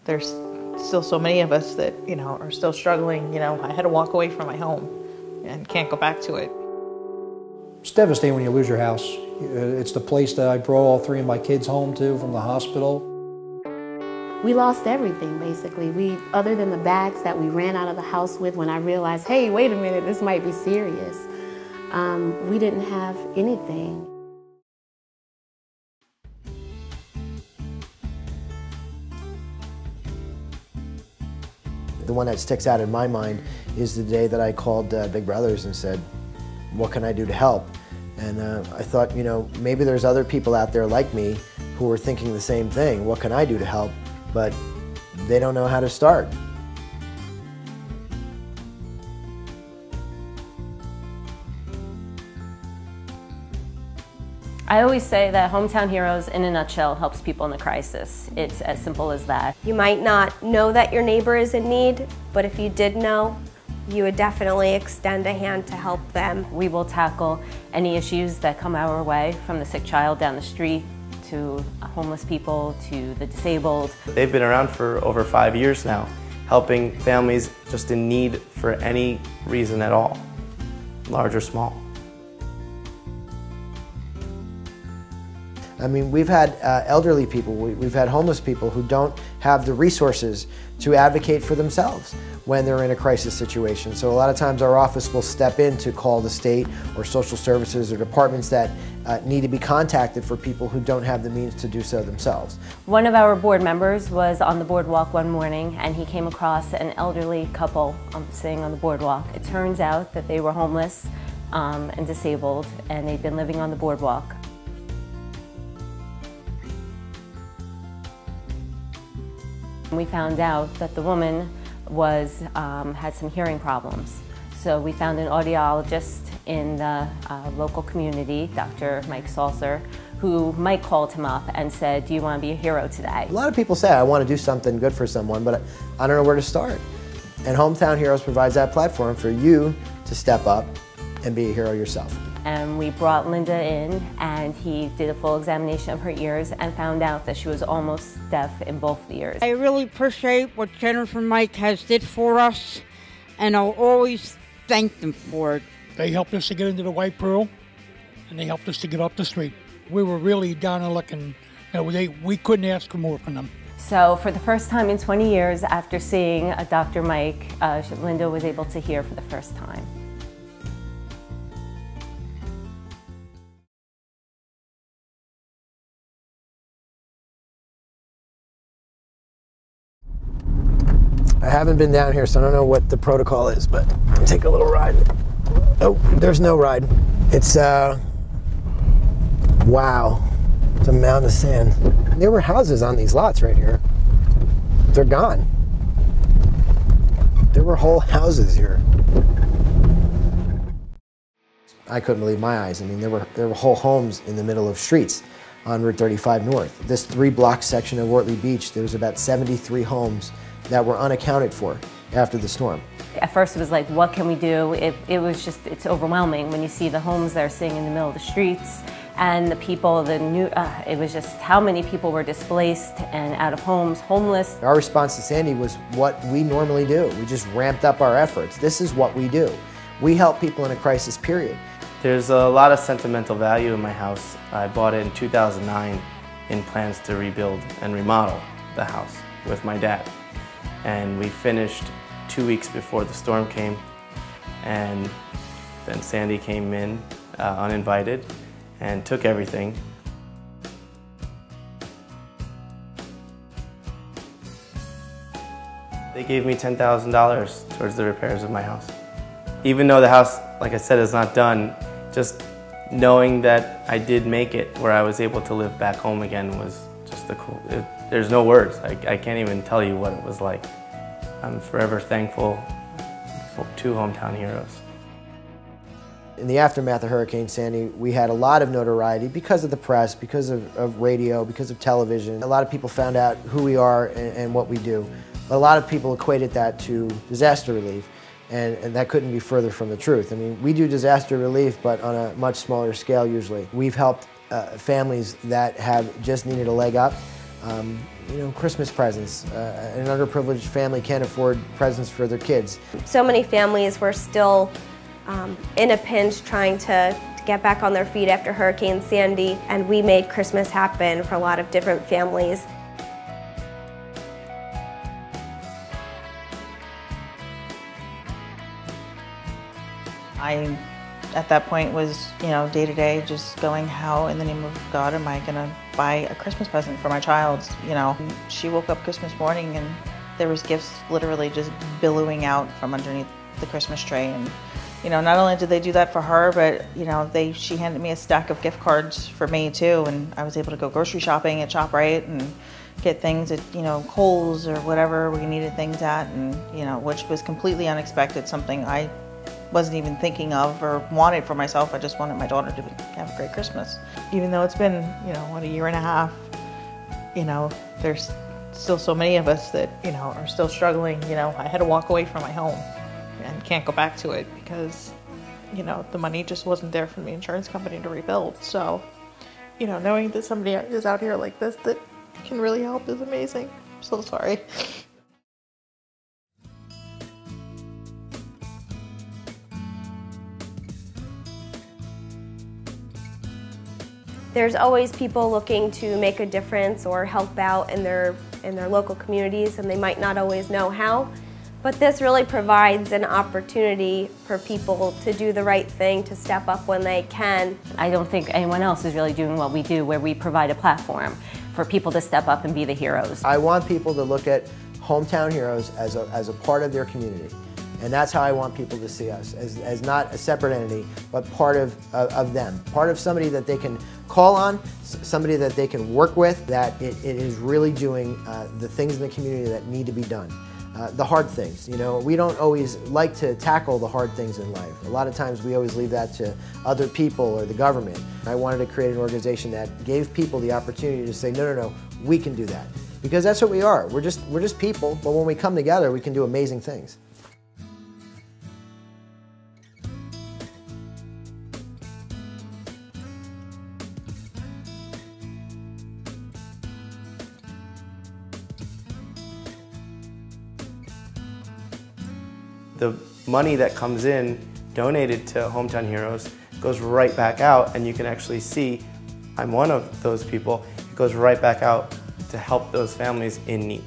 There's still so many of us that, are still struggling. I had to walk away from my home and can't go back to it. It's devastating when you lose your house. It's the place that I brought all three of my kids home to from the hospital. We lost everything, basically. Other than the bags that we ran out of the house with when I realized, hey, wait a minute, this might be serious. We didn't have anything. The one that sticks out in my mind is the day that I called Big Brothers and said, what can I do to help? And I thought, maybe there's other people out there like me who are thinking the same thing. What can I do to help? But they don't know how to start. I always say that Hometown Heroes, in a nutshell, helps people in a crisis. It's as simple as that. You might not know that your neighbor is in need, but if you did know, you would definitely extend a hand to help them. We will tackle any issues that come our way, from the sick child down the street to homeless people to the disabled. They've been around for over 5 years now, helping families just in need for any reason at all, large or small. I mean, we've had elderly people, we've had homeless people who don't have the resources to advocate for themselves when they're in a crisis situation. So a lot of times our office will step in to call the state or social services or departments that need to be contacted for people who don't have the means to do so themselves. One of our board members was on the boardwalk one morning, and he came across an elderly couple sitting on the boardwalk. It turns out that they were homeless and disabled, and they'd been living on the boardwalk. We found out that the woman had some hearing problems. So we found an audiologist in the local community, Dr. Mike Salser, who Mike called him up and said, do you want to be a hero today? A lot of people say, I want to do something good for someone, but I don't know where to start. And Hometown Heroes provides that platform for you to step up and be a hero yourself. And we brought Linda in, and he did a full examination of her ears and found out that she was almost deaf in both ears. I really appreciate what Jennifer and Mike has did for us, and I'll always thank them for it. They helped us to get into the White Pearl, and they helped us to get off the street. We were really down and looking. We couldn't ask for more from them. So for the first time in 20 years, after seeing Dr. Mike, Linda was able to hear for the first time. I haven't been down here, so I don't know what the protocol is, but I'll take a little ride. Oh, there's no ride. It's, wow. It's a mountain of sand. There were houses on these lots right here. They're gone. There were whole houses here. I couldn't believe my eyes. I mean, there were whole homes in the middle of streets on Route 35 North. This 3-block section of Wortley Beach, there was about 73 homes that were unaccounted for after the storm. At first it was like, what can we do? It's overwhelming when you see the homes that are sitting in the middle of the streets and the people, it was just how many people were displaced and out of homes, homeless. Our response to Sandy was what we normally do. We just ramped up our efforts. This is what we do. We help people in a crisis, period. There's a lot of sentimental value in my house. I bought it in 2009 in plans to rebuild and remodel the house with my dad. And we finished 2 weeks before the storm came, and then Sandy came in uninvited and took everything. They gave me $10,000 towards the repairs of my house. Even though the house, like I said, is not done, just knowing that I did make it where I was able to live back home again was just there's no words. I can't even tell you what it was like. I'm forever thankful to Hometown Heroes. In the aftermath of Hurricane Sandy, we had a lot of notoriety because of the press, because of radio, because of television. A lot of people found out who we are and what we do. But a lot of people equated that to disaster relief, and that couldn't be further from the truth. I mean, we do disaster relief, but on a much smaller scale usually. We've helped families that have just needed a leg up. Christmas presents. An underprivileged family can't afford presents for their kids. So many families were still in a pinch trying to get back on their feet after Hurricane Sandy, and we made Christmas happen for a lot of different families. I, at that point, was, day to day just going, how in the name of God am I gonna buy a Christmas present for my child? She woke up Christmas morning and there was gifts literally just billowing out from underneath the Christmas tree. And not only did they do that for her, but she handed me a stack of gift cards for me too, and I was able to go grocery shopping at ShopRite and get things at Kohl's or whatever we needed things at, and which was completely unexpected, something I wasn't even thinking of or wanted for myself. I just wanted my daughter to have a great Christmas. Even though it's been, a year and a half, there's still so many of us that, are still struggling. I had to walk away from my home and can't go back to it because, the money just wasn't there from the insurance company to rebuild. So, knowing that somebody is out here like this that can really help is amazing. I'm so sorry. There's always people looking to make a difference or help out in their local communities, and they might not always know how. But this really provides an opportunity for people to do the right thing, to step up when they can. I don't think anyone else is really doing what we do, where we provide a platform for people to step up and be the heroes. I want people to look at Hometown Heroes as a part of their community. And that's how I want people to see us, as not a separate entity, but part of them. Part of somebody that they can call on, somebody that they can work with, that it is really doing the things in the community that need to be done. The hard things, we don't always like to tackle the hard things in life. A lot of times we always leave that to other people or the government. I wanted to create an organization that gave people the opportunity to say, no, we can do that. Because that's what we are. We're just people, but when we come together, we can do amazing things. The money that comes in, donated to Hometown Heroes, goes right back out, and you can actually see I'm one of those people. It goes right back out to help those families in need.